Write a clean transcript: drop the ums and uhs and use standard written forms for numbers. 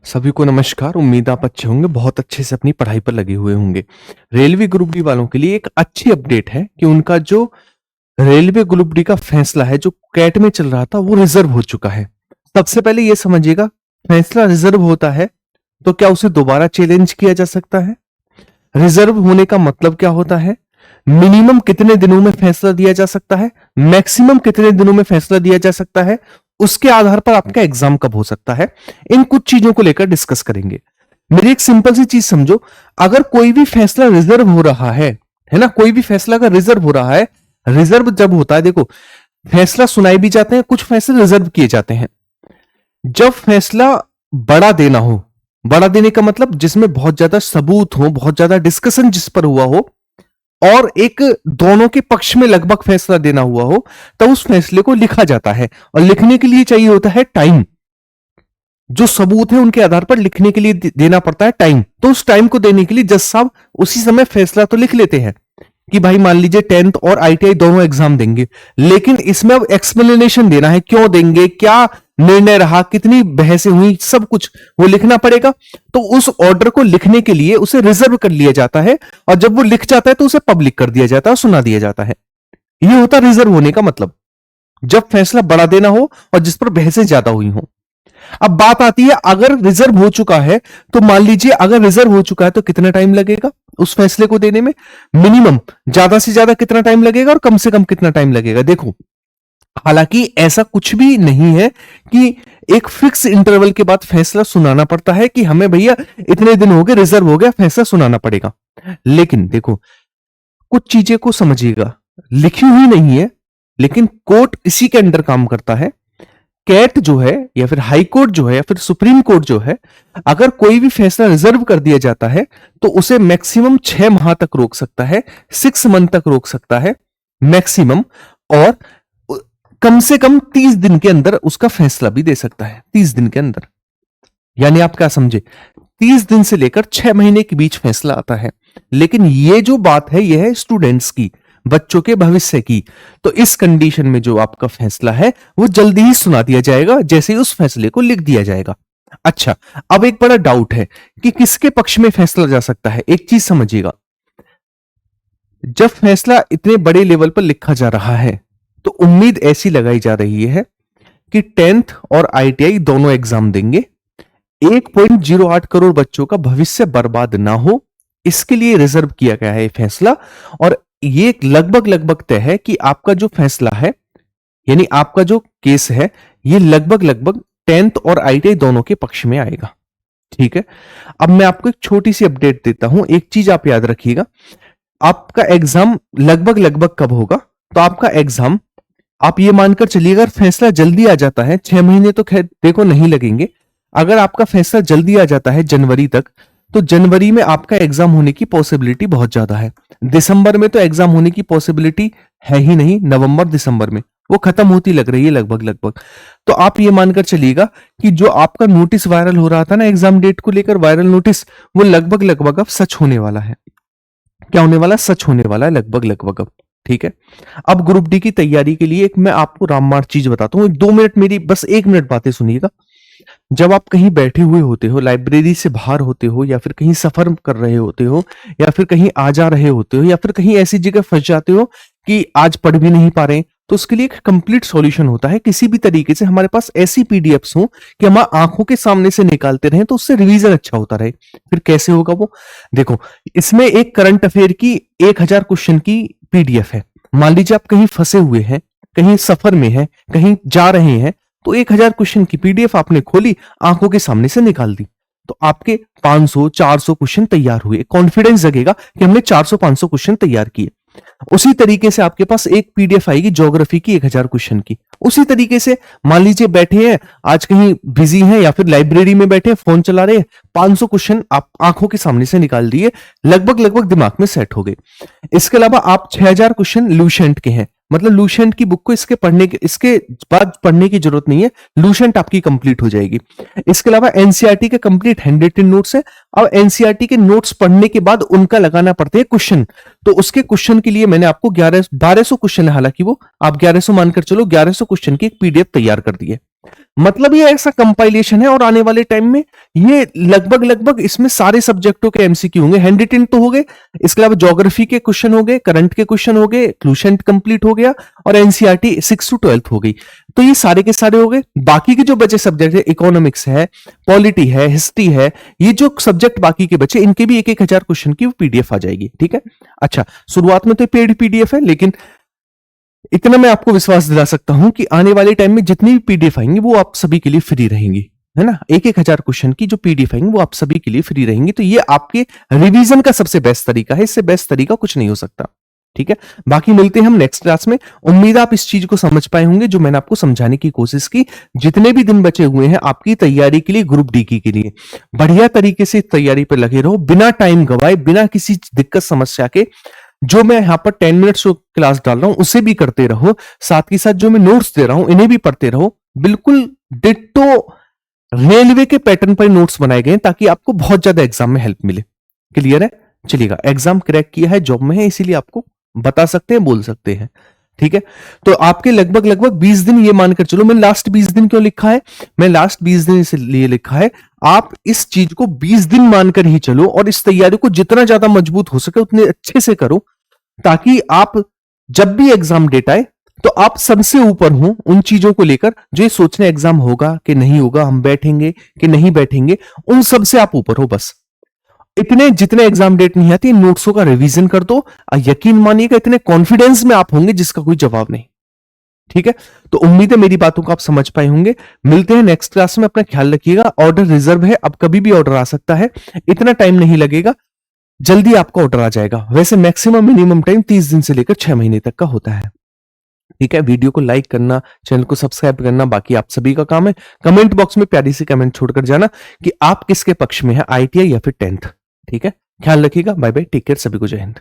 सभी को नमस्कार। उम्मीद आप अच्छे होंगे, बहुत अच्छे से अपनी पढ़ाई पर लगे हुए होंगे। रेलवे ग्रुप डी वालों के लिए एक अच्छी अपडेट है कि उनका जो रेलवे ग्रुप डी का फैसला है जो कैट में चल रहा था वो रिजर्व हो चुका है। सबसे पहले ये समझिएगा, फैसला रिजर्व होता है तो क्या उसे दोबारा चैलेंज किया जा सकता है? रिजर्व होने का मतलब क्या होता है? मिनिमम कितने दिनों में फैसला दिया जा सकता है, मैक्सिमम कितने दिनों में फैसला दिया जा सकता है, उसके आधार पर आपका एग्जाम कब हो सकता है, इन कुछ चीजों को लेकर डिस्कस करेंगे। मेरी एक सिंपल सी चीज समझो, अगर कोई भी फैसला रिजर्व हो रहा है ना, कोई भी फैसला अगर रिजर्व हो रहा है, रिजर्व जब होता है, देखो फैसला सुनाए भी जाते हैं, कुछ फैसले रिजर्व किए जाते हैं। जब फैसला बड़ा देना हो, बड़ा देने का मतलब जिसमें बहुत ज्यादा सबूत हो, बहुत ज्यादा डिस्कशन जिस पर हुआ हो और एक दोनों के पक्ष में लगभग फैसला देना हुआ हो, तब उस फैसले को लिखा जाता है। और लिखने के लिए चाहिए होता है टाइम। जो सबूत है उनके आधार पर लिखने के लिए देना पड़ता है टाइम। तो उस टाइम को देने के लिए जज साहब उसी समय फैसला तो लिख लेते हैं कि भाई मान लीजिए 10th और आईटीआई दोनों एग्जाम देंगे, लेकिन इसमें अब एक्सप्लेनेशन देना है, क्यों देंगे, क्या निर्णय रहा, कितनी बहसें हुई, सब कुछ वो लिखना पड़ेगा। तो उस ऑर्डर को लिखने के लिए उसे रिजर्व कर लिया जाता है, और जब वो लिख जाता है तो उसे पब्लिक कर दिया जाता है, सुना दिया जाता है। ये होता रिजर्व होने का मतलब, जब फैसला बड़ा देना हो और जिस पर बहसें ज्यादा हुई हो। अब बात आती है, अगर रिजर्व हो चुका है तो मान लीजिए अगर रिजर्व हो चुका है तो कितना टाइम लगेगा उस फैसले को देने में? मिनिमम ज्यादा से ज्यादा कितना टाइम लगेगा और कम से कम कितना टाइम लगेगा? देखो, हालांकि ऐसा कुछ भी नहीं है कि एक फिक्स इंटरवल के बाद फैसला सुनाना पड़ता है कि हमें भैया इतने दिन हो गए, रिजर्व हो गया, फैसला सुनाना पड़ेगा। लेकिन देखो, कुछ चीजें को समझिएगा, लिखी हुई नहीं है, लेकिन कोर्ट इसी के अंडर काम करता है। कैट जो है या फिर हाई कोर्ट जो है या फिर सुप्रीम कोर्ट जो है, अगर कोई भी फैसला रिजर्व कर दिया जाता है तो उसे मैक्सिमम 6 माह तक रोक सकता है, 6 मंथ तक रोक सकता है मैक्सिमम, और कम से कम 30 दिन के अंदर उसका फैसला भी दे सकता है। 30 दिन के अंदर, यानी आप क्या समझे, 30 दिन से लेकर 6 महीने के बीच फैसला आता है। लेकिन ये जो बात है यह है स्टूडेंट्स की, बच्चों के भविष्य की। तो इस कंडीशन में जो आपका फैसला है वो जल्दी ही सुना दिया जाएगा, जैसे ही उस फैसले को लिख दिया जाएगा। अच्छा, अब एक बड़ा डाउट है कि किसके पक्ष में फैसला जा सकता है। एक चीज समझिएगा, जब फैसला इतने बड़े लेवल पर लिखा जा रहा है तो उम्मीद ऐसी लगाई जा रही है कि 10th और आईटीआई दोनों एग्जाम देंगे, 1.08 करोड़ बच्चों का भविष्य बर्बाद ना हो, इसके लिए रिजर्व किया गया है फैसला। और ये लगभग लगभग तय है कि आपका जो फैसला है, यानी आपका जो केस है, ये लगभग लगभग 10th और आईटीआई दोनों के पक्ष में आएगा। ठीक है, अब मैं आपको एक छोटी सी अपडेट देता हूं। एक चीज आप याद रखिएगा, आपका एग्जाम लगभग लगभग कब होगा? तो आपका एग्जाम, आप ये मानकर चलिए, अगर फैसला जल्दी आ जाता है, 6 महीने तो खैर देखो नहीं लगेंगे, अगर आपका फैसला जल्दी आ जाता है जनवरी तक, तो जनवरी में आपका एग्जाम होने की पॉसिबिलिटी बहुत ज्यादा है। दिसंबर में तो एग्जाम होने की पॉसिबिलिटी है ही नहीं, नवंबर दिसंबर में वो खत्म होती लग रही है लगभग लगभग। तो आप ये मानकर चलिएगा कि जो आपका नोटिस वायरल हो रहा था ना एग्जाम डेट को लेकर, वायरल नोटिस, वो लगभग लगभग अब सच होने वाला है। क्या होने वाला? सच होने वाला है लगभग लगभग अब। ठीक है, अब ग्रुप डी की तैयारी के लिए एक मैं आपको रामबाण चीज बताता हूं। 2 मिनट मेरी, बस 1 मिनट बातें सुनिएगा। जब आप कहीं बैठे हुए होते हो, लाइब्रेरी से बाहर होते हो, या फिर कहीं सफर कर रहे होते हो, या फिर कहीं आ जा रहे होते हो, या फिर कहीं ऐसी जगह फंस जाते हो कि आज पढ़ भी नहीं पा रहे, तो उसके लिए एक कंप्लीट सॉल्यूशन होता है। किसी भी तरीके से हमारे पास ऐसी पीडीएफ्स हो कि हम आंखों के सामने से निकालते रहें, तो उससे रिवीजन अच्छा होता रहे। फिर कैसे होगा वो? देखो, इसमें एक करंट अफेयर की 1000 क्वेश्चन की पीडीएफ है। मान लीजिए आप कहीं फंसे हुए हैं, कहीं सफर में हैं, कहीं जा रहे हैं, तो 1000 क्वेश्चन की पीडीएफ आपने खोली, आंखों के सामने से निकाल दी, तो आपके 500 400 क्वेश्चन तैयार हुए। कॉन्फिडेंस जगेगा कि हमने 400 500 क्वेश्चन तैयार किए। उसी तरीके से आपके पास एक पीडीएफ आएगी ज्योग्राफी की 1000 क्वेश्चन की। उसी तरीके से मान लीजिए बैठे हैं, आज कहीं बिजी हैं, या फिर लाइब्रेरी में बैठे हैं, फोन चला रहे हैं, 500 क्वेश्चन आप आंखों के सामने से निकाल दिए, लगभग लगभग दिमाग में सेट हो गए। इसके अलावा आप 6000 क्वेश्चन लूसेंट के हैं, मतलब लूसेंट की बुक को इसके बाद पढ़ने की जरूरत नहीं है, लूसेंट आपकी कंप्लीट हो जाएगी। इसके अलावा एनसीईआरटी के कंप्लीट हैंड रिटन नोट्स है। अब एनसीईआरटी के नोट्स पढ़ने के बाद उनका लगाना पड़ते हैं क्वेश्चन, तो उसके क्वेश्चन के लिए मैंने आपको 1200 क्वेश्चन है, हालांकि वो आप 1100 मानकर चलो, 1100 क्वेश्चन की एक पीडीएफ तैयार कर दी है। मतलब ये ऐसा कंपाइलेशन है और आने वाले टाइम में ये लगभग इसमें सारे सब्जेक्टों के एमसीक्यू होंगे। हैंड रिटन तो हो गए, इसके अलावा ज्योग्राफी के क्वेश्चन हो गए, करंट के क्वेश्चन हो गए, क्लूशेंट कंप्लीट हो गया और एनसीईआरटी 6 to 12 हो गई। तो ये सारे के सारे हो गए। बाकी के जो बचे सब्जेक्ट है, इकोनॉमिक्स है, पॉलिटी है, हिस्ट्री है, ये जो सब्जेक्ट बाकी के बचे, इनके भी 1,000 क्वेश्चन की पीडीएफ आ जाएगी। ठीक है, अच्छा शुरुआत में तो पेड पीडीएफ है, लेकिन इतना मैं आपको विश्वास दिला सकता हूं कि आने वाले टाइम में जितनी भी पीडीएफ आएंगी वो आप सभी के लिए फ्री रहेंगी, है ना। 1,000 क्वेश्चन की जो पीडीएफ आएंगी वो आप सभी के लिए फ्री रहेंगी। तो ये आपके रिवीजन का सबसे बेस्ट तरीका है, इससे बेस्ट तरीका कुछ नहीं हो सकता। ठीक है, बाकी मिलते हैं हम नेक्स्ट क्लास में। उम्मीद आप इस चीज को समझ पाए होंगे जो मैंने आपको समझाने की कोशिश की। जितने भी दिन बचे हुए हैं आपकी तैयारी के लिए, ग्रुप डी के लिए बढ़िया तरीके से तैयारी पर लगे रहो, बिना टाइम गवाए, बिना किसी दिक्कत समस्या के। जो मैं यहां पर 10 मिनट्स क्लास डाल रहा हूं उसे भी करते रहो, साथ ही साथ जो मैं नोट्स दे रहा हूं इन्हें भी पढ़ते रहो। बिल्कुल डिट्टो रेलवे के पैटर्न पर नोट्स बनाए गए ताकि आपको बहुत ज्यादा एग्जाम में हेल्प मिले। क्लियर है, चलिएगा। एग्जाम क्रैक किया है, जॉब में है, इसीलिए आपको बता सकते हैं, बोल सकते हैं। ठीक है, तो आपके लगभग 20 दिन ये मानकर चलो। मैंने लास्ट 20 दिन क्यों लिखा है, मैं लास्ट 20 दिन इसलिए लिखा है, आप इस चीज को 20 दिन मानकर ही चलो और इस तैयारी को जितना ज्यादा मजबूत हो सके उतने अच्छे से करो, ताकि आप जब भी एग्जाम डेट आए तो आप सबसे ऊपर हो उन चीजों को लेकर जो ये सोचने एग्जाम होगा कि नहीं होगा, हम बैठेंगे कि नहीं बैठेंगे, उन सब से आप ऊपर हो। बस इतने जितने एग्जाम डेट नहीं आती, इन नोट्सों का रिवीजन कर दो। यकीन मानिएगा इतने कॉन्फिडेंस में आप होंगे जिसका कोई जवाब नहीं। ठीक है, तो उम्मीद है मेरी बातों को आप समझ पाए होंगे। मिलते हैं नेक्स्ट क्लास में, अपना ख्याल रखिएगा। ऑर्डर रिजर्व है, अब कभी भी ऑर्डर आ सकता है, इतना टाइम नहीं लगेगा, जल्दी आपका ऑर्डर आ जाएगा। वैसे मैक्सिमम मिनिमम टाइम 30 दिन से लेकर 6 महीने तक का होता है। ठीक है, वीडियो को लाइक करना, चैनल को सब्सक्राइब करना बाकी आप सभी का काम है। कमेंट बॉक्स में प्यारी सी कमेंट छोड़कर जाना कि आप किसके पक्ष में है, आईटीआई या फिर 10th। ठीक है, ख्याल रखिएगा, बाय बाय, टेक केयर, सभी को जय हिंद।